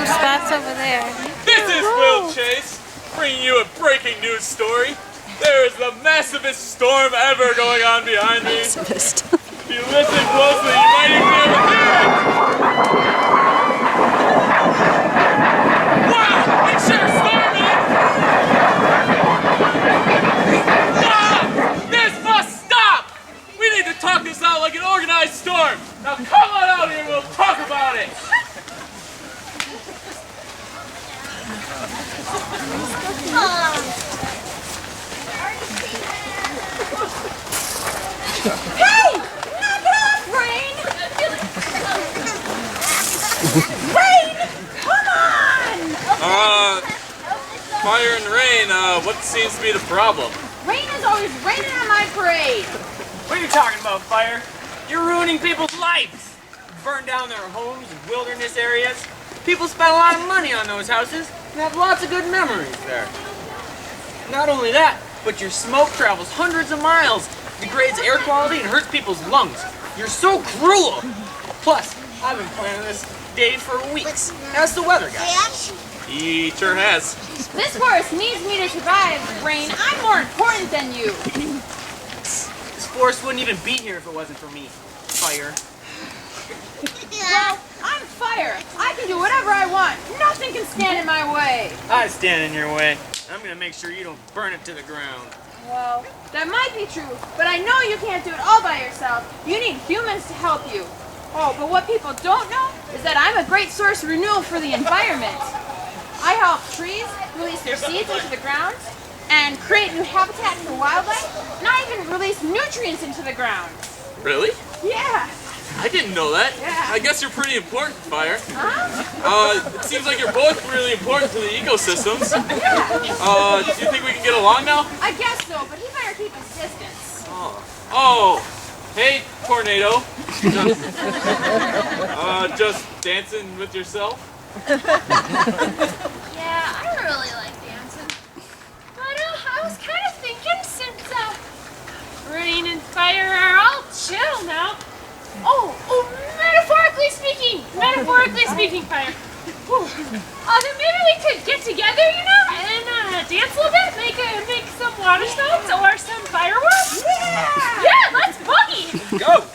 spots over there. This is Will Chase, bringing you a breaking news story. There is the massivest storm ever going on behind me. Massivest. If you listen closely, you might even be able to hear it. Wow, it's sure storming! Stop! This must stop! We need to talk this out like an organized storm. Now come on out here and we'll talk about it. Hey! Knock it off, Rain! Rain! Come on! Fire and rain, what seems to be the problem? Rain is always raining on my parade! What are you talking about, Fire? You're ruining people's lives! Burn down their homes and wilderness areas. People spend a lot of money on those houses and have lots of good memories there. Not only that, but your smoke travels hundreds of miles, degrades air quality, and hurts people's lungs. You're so cruel! Plus, I've been planning this day for weeks. How's the weather, guys? He sure has. This forest needs me to survive, Rain. I'm more important than you. This forest wouldn't even be here if it wasn't for me, Fire. Well, I'm Fire. I can do whatever I want. Nothing can stand in my way. I stand in your way. I'm gonna make sure you don't burn it to the ground. Well, that might be true, but I know you can't do it all by yourself. You need humans to help you. Oh, but what people don't know is that I'm a great source of renewal for the environment. I help trees release their seeds into the ground and create new habitat for wildlife, and I even release nutrients into the ground. Really? Yeah. I didn't know that. Yeah. I guess you're pretty important, Fire. Huh? It seems like you're both really important to the ecosystems. Yeah. Do you think we can get along now? I guess so, but he better keep his distance. Oh. Hey, Tornado. Just dancing with yourself? Yeah, I really like dancing. But I was kind of thinking since Rain and Fire are all chill now. Oh, metaphorically speaking, Fire. Then maybe we could get together, you know, and dance a little bit, make some water stones or some fireworks. Yeah! Yeah, let's boogie. Go!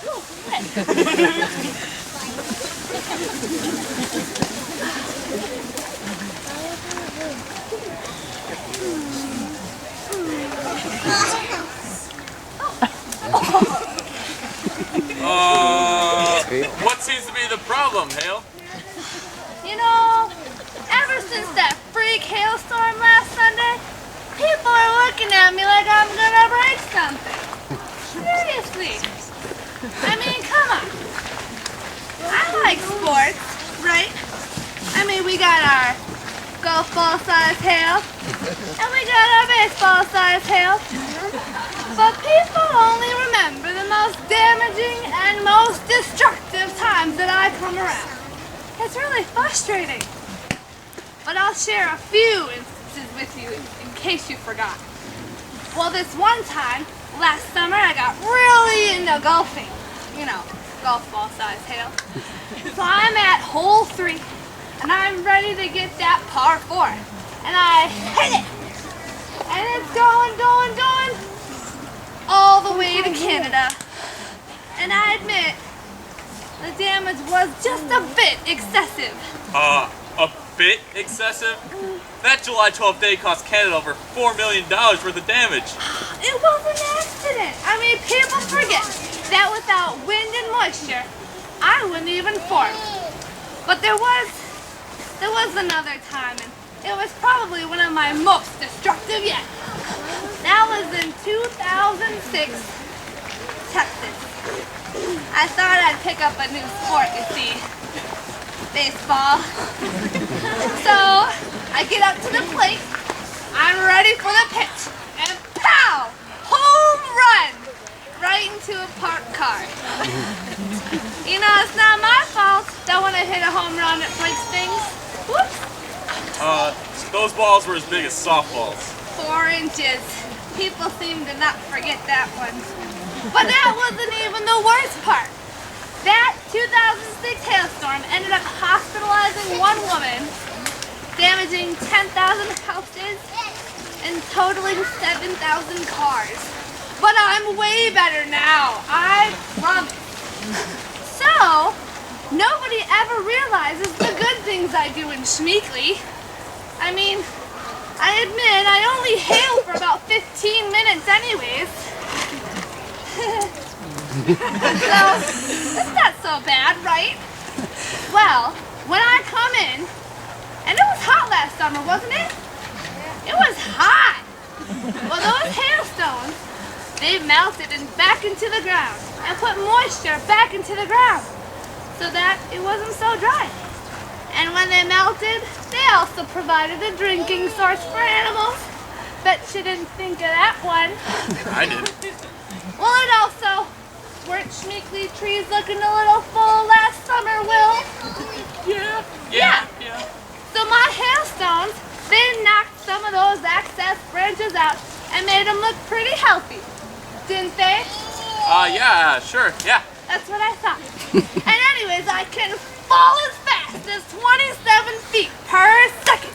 What seems to be the problem, Hale? You know, ever since that freak hailstorm last Sunday, people are looking at me like I'm gonna break something. Seriously. I mean, come on. I like sports, right? I mean, we got our golf ball size hail, and we got our baseball size hail. But people only remember the most damaging and most destructive times that I come around. It's really frustrating. But I'll share a few instances with you in case you forgot. Well, this one time, last summer, I got really into golfing. You know, golf ball size hail. So I'm at hole 3, and I'm ready to get that par 4. And I hit it. And it's going, all the way to Canada. And I admit, the damage was just a bit excessive. A bit excessive? That July 12th day cost Canada over $4 million worth of damage. It was an accident. I mean, people forget that without wind and moisture, I wouldn't even form. But there was another time, and it was probably one of my most destructive yet. That was in 2006, Texas. I thought I'd pick up a new sport, you see. Baseball. So, I get up to the plate, I'm ready for the pitch, and pow! Home run! Right into a parked car. You know, it's not my fault that when I hit a home run it breaks things. Whoops! Those balls were as big as softballs. 4 inches. People seem to not forget that one. But that wasn't even the worst part. That 2006 hailstorm ended up hospitalizing one woman, damaging 10,000 houses, and totaling 7,000 cars. But I'm way better now, I promise. So, nobody ever realizes the good things I do in Schmeekly. I mean, I admit I only hail for about 15 minutes anyways. So, it's not so bad, right? Well, when I come in, and it was hot last summer, wasn't it? It was hot! Well, those hailstones, they melted and back into the ground and put moisture back into the ground so that it wasn't so dry. And when they melted, they also provided a drinking source for animals. Bet you didn't think of that one. I did. Well, and also, weren't Schmeekly trees looking a little full last summer, Will? Yeah. So my hailstones, they knocked some of those excess branches out and made them look pretty healthy. Didn't they? Yeah, sure, yeah. That's what I thought. And anyways, I can fall as fast as 27 feet per second.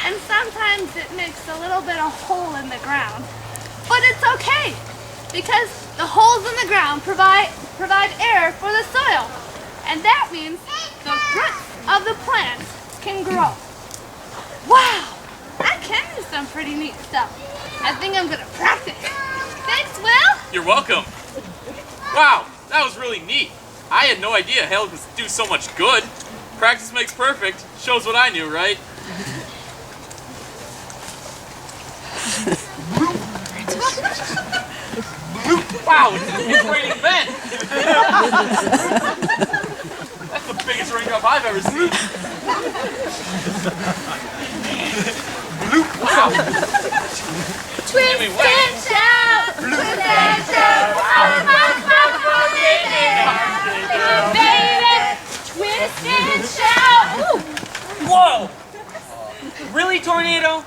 And sometimes it makes a little bit of hole in the ground. But it's okay, because the holes in the ground provide air for the soil. And that means the roots of the plants can grow. Wow, I can do some pretty neat stuff. I think I'm gonna practice. Thanks, Will. You're welcome. Wow, that was really neat. I had no idea hail could do so much good. Practice makes perfect. Shows what I knew, right? Wow, it's raining Ben. That's the biggest raindrop I've ever seen. Wow. Twist and shout, twist and shout, baby, twist and shout. Whoa! Really, Tornado?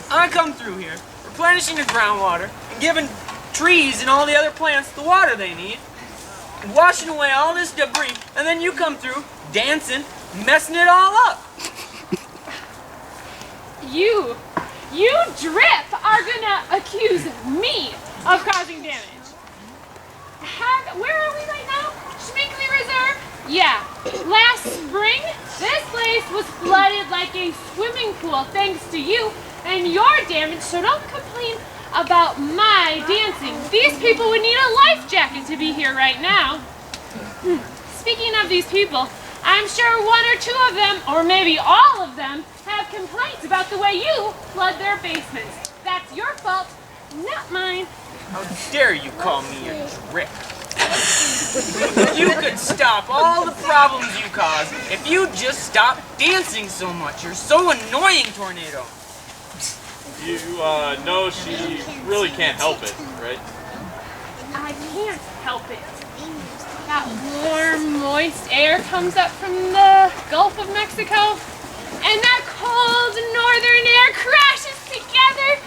I come through here, replenishing the groundwater, and giving trees and all the other plants the water they need, and washing away all this debris, and then you come through, dancing, messing it all up. You drip are gonna accuse me of causing damage. Where are we right now? Schmeekly Reserve? Yeah. Last spring, this place was flooded like a swimming pool thanks to you and your damage, so don't complain about my dancing. These people would need a life jacket to be here right now. Speaking of these people, I'm sure one or two of them, or maybe all of them, have complaints about the way you flood their basements. That's your fault, not mine. How dare you call me a drip? You could stop all the problems you cause if you just stop dancing so much. You're so annoying, Tornado. You know she really can't help it, right? I can't help it. That warm, moist air comes up from the Gulf of Mexico, and that cold northern air crashes together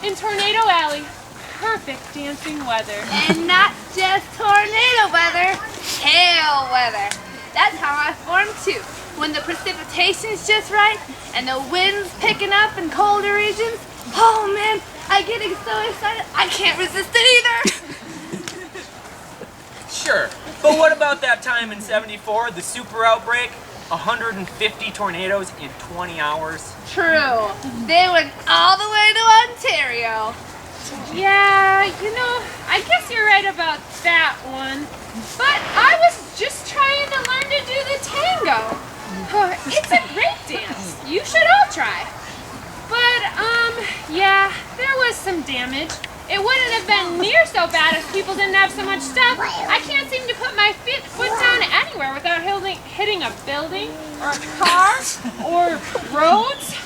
in Tornado Alley. Perfect dancing weather. And not just tornado weather, hail weather. That's how I form too. When the precipitation's just right and the wind's picking up in colder regions, oh man, I get so excited I can't resist it either. Sure, but what about that time in '74, the super outbreak? 150 tornadoes in 20 hours? True. They went all the way to Ontario. Yeah, you know, I guess you're right about that one. But I was just trying to learn to do the tango. It's a great dance. You should all try. But, yeah, there was some damage. It wouldn't have been near so bad if people didn't have so much stuff. I can't seem to put my foot down anywhere without hitting a building, or a car, or roads,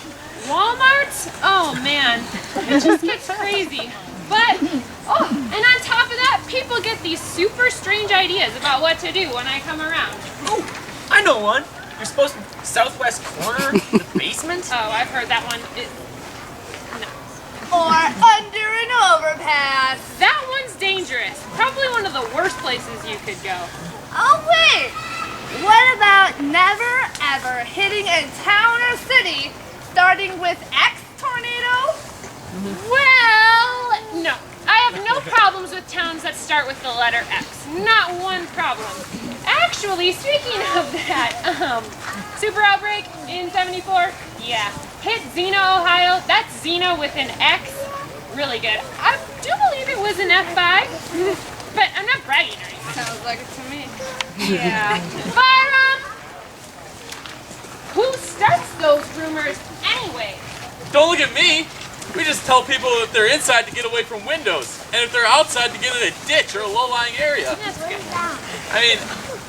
Walmarts. Oh man, it just gets crazy. But, and on top of that, people get these super strange ideas about what to do when I come around. Oh, I know one. You're supposed to southwest corner the basement? Oh, I've heard that one. No. or under an overpass. That one's dangerous. Probably one of the worst places you could go. Oh wait, what about never ever hitting a town or city starting with X tornado? Well, no. I have no problems with towns that start with the letter X. Not one problem. Actually, speaking of that, super outbreak in 74, yeah. Hit Xena, Ohio. That's Xena with an X. Really good. I do believe it was an F5, but I'm not bragging or anything. Sounds like it to me. Yeah. But, who starts those rumors anyway? Don't look at me. We just tell people if they're inside to get away from windows, and if they're outside to get in a ditch or a low-lying area. That's good. I mean,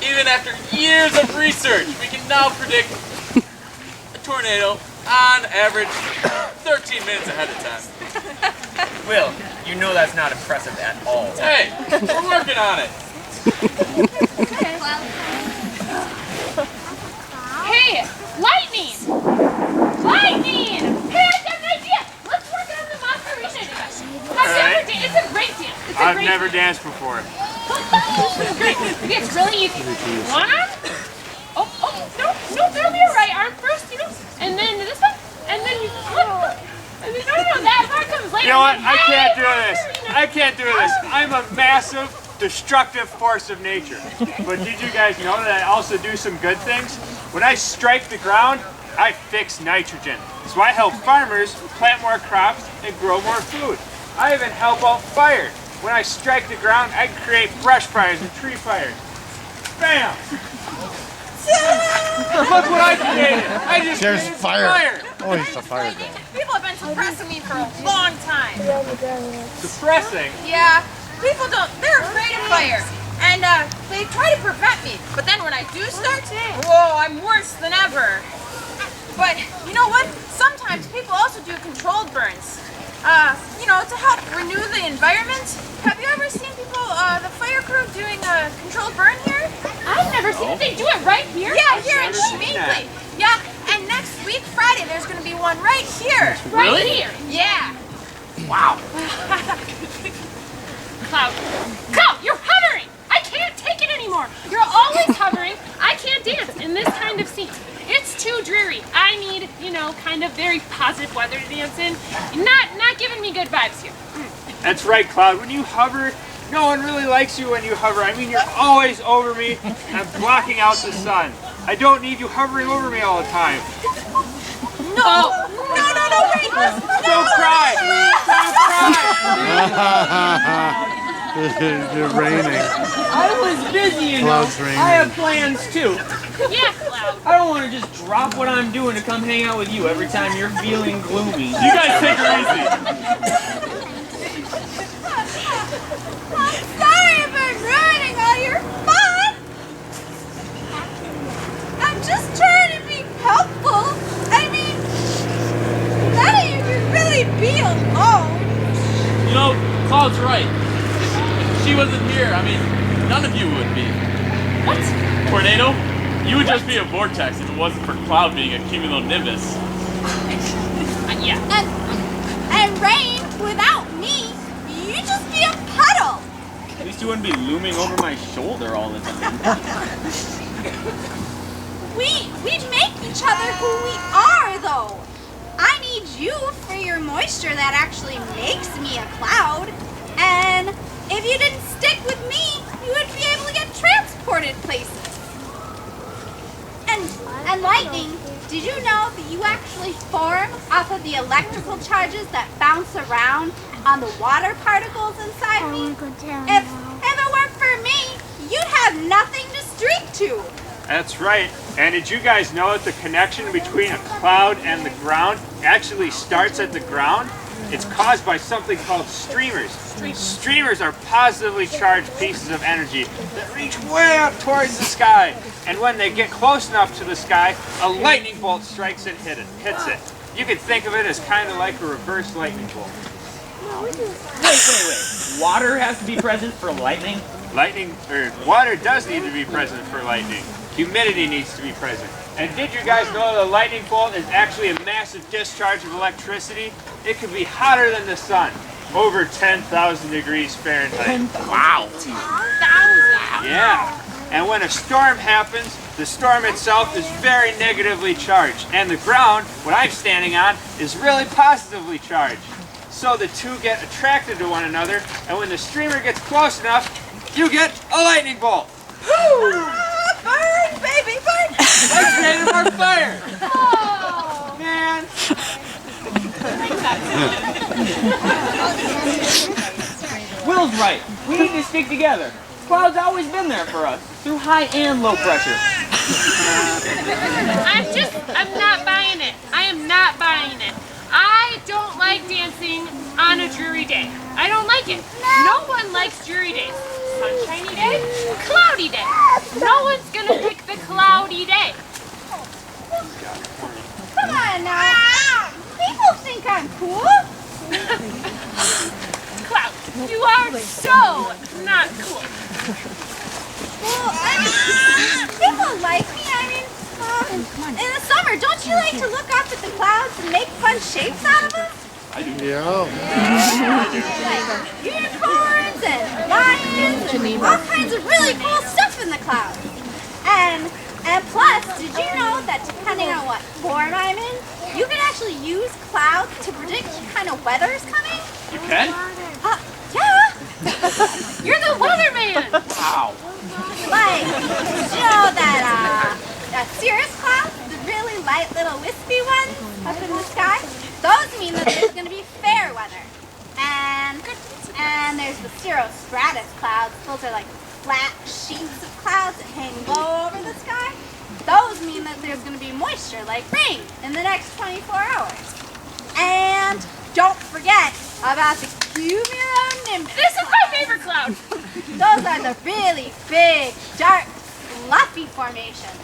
even after years of research, we can now predict a tornado on average 13 minutes ahead of time. Will, you know that's not impressive at all. Hey, we're working on it. Hey, lightning! Lightning! Hey, I got an idea! Let's work on the Macarena dance. It's a great dance. I've never danced before. It's great. It's really easy. One arm. No, that'll be alright. Arm first, and then this one, and then you flip. And then, no, that part comes later. You know what? I can't do this. I can't do this. I'm a massive, destructive force of nature. But did you guys know that I also do some good things? When I strike the ground, I fix nitrogen. So I help farmers plant more crops and grow more food. I even help out fire. When I strike the ground, I create brush fires and tree fires. Bam! Look what I created! I just created fire! Oh, he's a fire guy. People have been suppressing me for a long time. Suppressing? Yeah, they're afraid of fire. And they try to prevent me. But then when I do start, whoa, I'm worse than ever. But you know what? Sometimes people also do controlled burns. To help renew the environment. Have you ever seen people, the fire crew doing a controlled burn here? I've never seen it. They do it right here? Yeah, here in Schminkley. Yeah, and next week, Friday, there's going to be one right here. Right here? Yeah. Wow. Cloud, you're hovering! I can't take it anymore! You're always hovering. I can't dance in this kind of scene. It's too dreary. I need, kind of very positive weather to dance in. Not giving me good vibes here. That's right, Cloud. When you hover, no one really likes you when you hover. I mean, you're always over me and blocking out the sun. I don't need you hovering over me all the time. No, wait! Don't cry! Don't cry! It's raining. I was busy, Cloud's raining. I have plans too. Yeah, Cloud. I don't want to just drop what I'm doing to come hang out with you every time you're feeling gloomy. You guys take it easy. I'm sorry if I'm ruining all your fun. I'm just trying to be helpful. I mean, none of you can really be alone. Cloud's right. If she wasn't here, none of you would be. What? Tornado? You would just be a vortex if it wasn't for Cloud being a cumulonimbus. Yeah. And rain, without me, you'd just be a puddle. At least you wouldn't be looming over my shoulder all the time. We make each other who we are, though. I need you for your moisture that actually makes me a cloud. And if you didn't stick with me, you wouldn't be able to get transported places. And lightning, did you know that you actually form off of the electrical charges that bounce around on the water particles inside me? If it weren't for me, you'd have nothing to streak to. That's right. And did you guys know that the connection between a cloud and the ground actually starts at the ground? It's caused by something called streamers. Streamers are positively charged pieces of energy that reach way up towards the sky. And when they get close enough to the sky, a lightning bolt strikes and hits it. You could think of it as kind of like a reverse lightning bolt. Wait. Water has to be present for lightning? Water does need to be present for lightning. Humidity needs to be present. And did you guys know the lightning bolt is actually a massive discharge of electricity? It can be hotter than the sun, over 10,000 degrees Fahrenheit. Wow! Yeah. And when a storm happens, the storm itself is very negatively charged, and the ground, what I'm standing on, is really positively charged. So the two get attracted to one another, and when the streamer gets close enough, you get a lightning bolt. Burn, baby, burn! I created more fire! Oh, Man! Will's right. We need to stick together. Cloud's always been there for us, through high and low pressure. I'm not buying it. I am not buying it. I don't like dancing on a dreary day. I don't like it. No one likes dreary days. Sunshiny day, cloudy day. No one's gonna pick the cloudy day. Come on now. People think I'm cool. Cloud, you are so not cool. Well, I mean, people like me. I mean, in the summer, don't you like to look up at the clouds and make fun shapes out of them? Yeah. Like unicorns and lions and all kinds of really cool stuff in the clouds. And plus, did you know that depending on what form I'm in, you can actually use clouds to predict what kind of weather's coming? You can? Yeah. You're the weatherman. Wow. Like, did you know that cirrus clouds, the really light little wispy ones up in the sky, those mean that there's going to be fair weather. And there's the cirrostratus clouds. Those are like flat sheets of clouds that hang low over the sky. Those mean that there's going to be moisture, like rain, in the next 24 hours. And don't forget about the cumulonimbus. This is my favorite cloud. Those are the really big, dark, fluffy formations.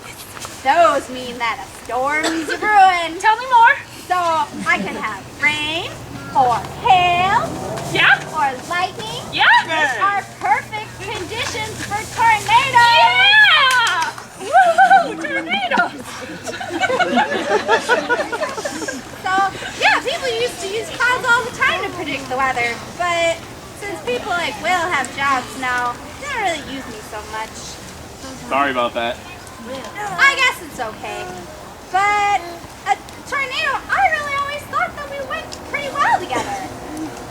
Those mean that a storm's brewing. Tell me more. So I can have rain, or hail, Yeah? or lightning, Yeah? which are perfect conditions for tornadoes. Yeah! Woohoo! Tornadoes! So yeah, people used to use clouds all the time to predict the weather, but since people like Will have jobs now, they don't really use me so much. Sorry about that. I guess it's okay. But a tornado, I really always thought that we went pretty well together.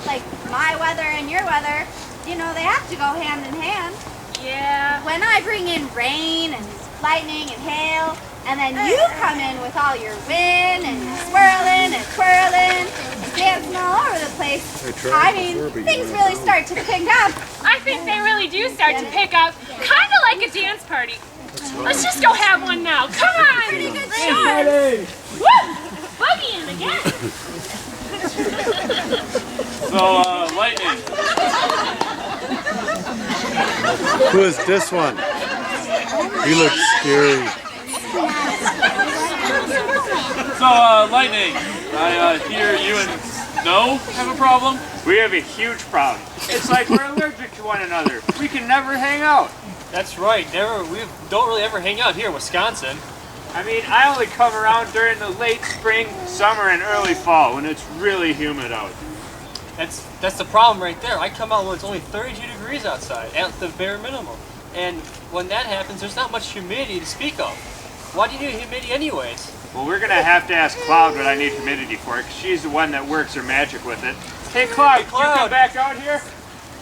Like my weather and your weather, you know, they have to go hand in hand. Yeah. When I bring in rain and lightning and hail, and then you come in with all your wind and swirling and twirling and dancing all over the place, I mean, things really start to pick up. I think they really do start to pick up, kind of like a dance party. Let's just go have one now. Come on! Pretty good start. Woo! Boogieing again. So, lightning. Who is this one? He looks scary. So, lightning. I hear you and Snow have a problem. We have a huge problem. It's like we're allergic to one another. We can never hang out. That's right. We don't really ever hang out here in Wisconsin. I mean, I only come around during the late spring, summer, and early fall when it's really humid out. That's the problem right there. I come out when it's only 32 degrees outside, at the bare minimum. And when that happens, there's not much humidity to speak of. Why do you need humidity anyways? Well, we're going to have to ask Cloud what I need humidity for, because she's the one that works her magic with it. Hey, Cloud, can you come back out here?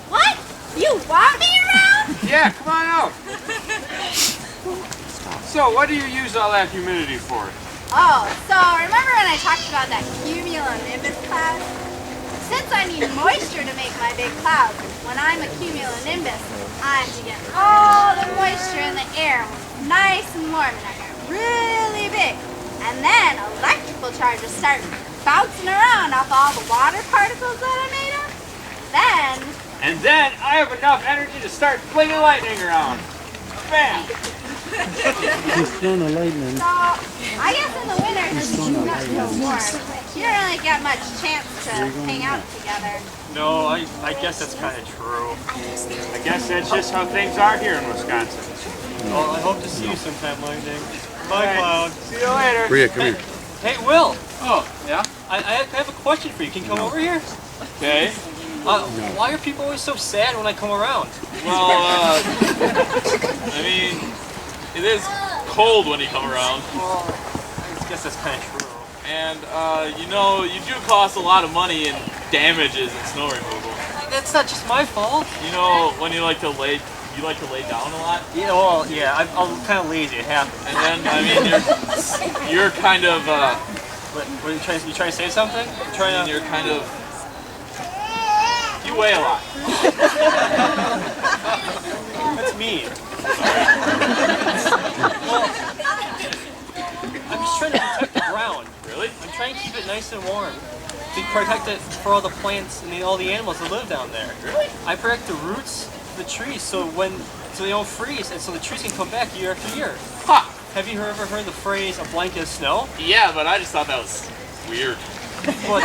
What? You want me around? Yeah, come on out. So, what do you use all that humidity for? Oh, so remember when I talked about that cumulonimbus cloud? Since I need moisture to make my big clouds, when I'm a cumulonimbus, I have to get all the moisture in the air when it's nice and warm and I get really big. And then electrical charges start bouncing around off all the water particles that I'm made of. And then I have enough energy to start flinging lightning around. Bam! Just doing a lightning. So, I guess in the winter it's not so warm. You don't really get much chance to hang out together. No, I guess that's kind of true. I guess that's just how things are here in Wisconsin. Well, I hope to see you sometime, Lightning. Bye, Cloud. See you later. Rhea, come here. Hey, Will. Oh, yeah? I have a question for you. Can you come over here? Okay. Why are people always so sad when I come around? Well, I mean, it is cold when you come around. Well, I guess that's kind of true. And, you know, you do cost a lot of money in damages and snow removal. That's not just my fault. You know, when you like to lay down a lot? Yeah, well, yeah, I'm kind of lazy. It happens. And then, I mean, you're kind of, What are you trying to say something? you're kind of, you weigh a lot. That's mean. Well, I'm just trying to protect the ground. Really? I'm trying to keep it nice and warm. To protect it for all the plants and all the animals that live down there. Really? I protect the roots of the trees so they don't freeze and so the trees can come back year after year. Ha! Have you ever heard the phrase, a blanket of snow? Yeah, but I just thought that was weird. Well,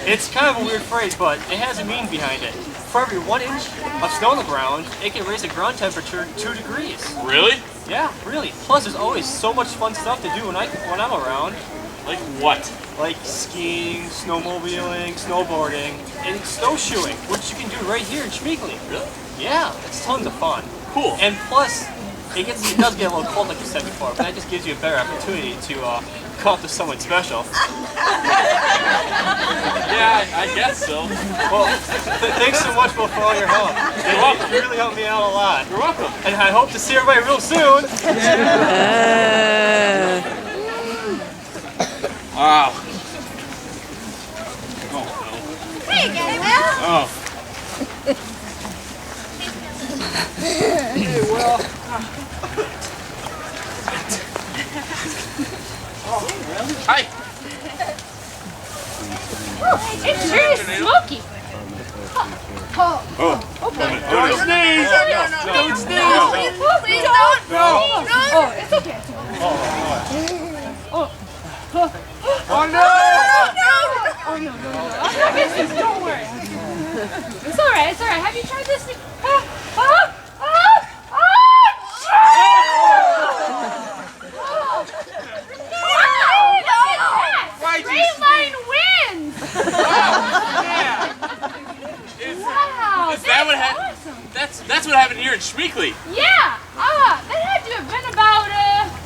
it's kind of a weird phrase, but it has a meaning behind it. For every 1 inch of snow on the ground, it can raise the ground temperature 2 degrees. Really? Yeah, really. Plus, there's always so much fun stuff to do when I'm around. Like what? Like skiing, snowmobiling, snowboarding, and snowshoeing, which you can do right here in Schmeekly. Really? Yeah, it's tons of fun. Cool. And plus, it does get a little cold like you said before, but that just gives you a better opportunity to come up to someone special. Yeah, I guess so. Well, thanks so much for all your help. You're welcome. You really helped me out a lot. You're welcome. And I hope to see everybody real soon. Wow. Hey again, Will. Oh. Hey, Will. Hi. It sure is smoky. Don't sneeze. Don't sneeze. Please don't. No. Oh, it's okay. Oh no! I'm not missing, don't worry. It's alright, it's alright. Have you tried this? Straight line wins! Wow, Is that what happened? awesome. That's what happened here in Schmeekly. Yeah, that had to have been about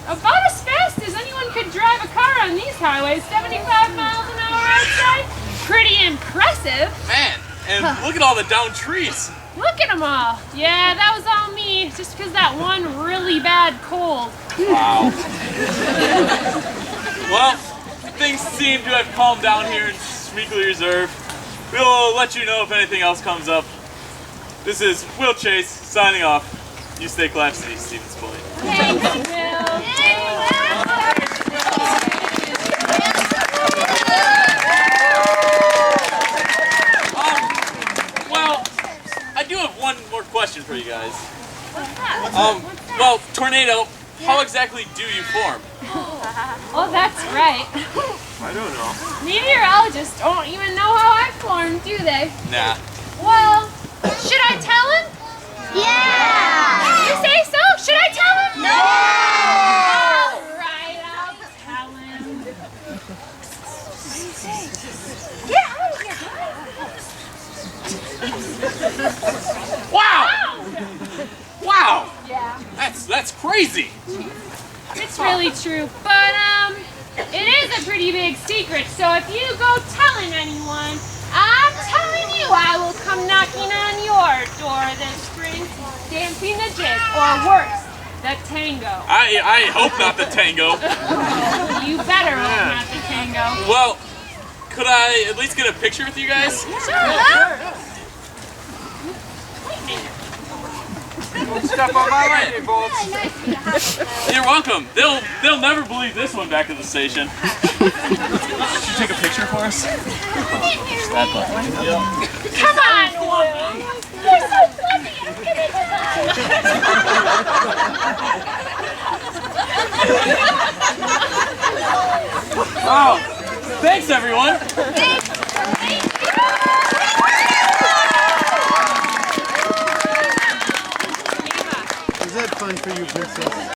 as fast as anyone could drive a car on these highways, 75 miles an hour outside. Pretty impressive. Man, and look at all the downed trees. Look at them all. Yeah, that was all me, just because that one really bad cold. Wow. Well, things seem to have calmed down here in Schmeekly Reserve. We'll let you know if anything else comes up. This is Will Chase signing off. You stay classy, Stevens Point. Thanks, Will. Well, I do have one more question for you guys. What's that? Well, tornado, how exactly do you form? Oh, that's right. I don't know. Meteorologists don't even know how I formed, do they? Nah. Well, should I tell him? Yeah. You say so? Should I tell him? No. All right, I'll tell him. Get out of here. Wow! Wow! Yeah, That's crazy. it's really true. But it is a pretty big secret. So if you go telling anyone, I'm telling you, I will come knocking on your door this spring, dancing the jig, or worse, the tango. I hope not the tango. You better hope not the tango. Well, could I at least get a picture with you guys? Sure. Step on my way, folks. You're welcome. They'll never believe this one back at the station. Should you take a picture for us? Come on, woman. You're so fluffy. I'm gonna die. Oh, thanks everyone. Is that fun for you, Princess?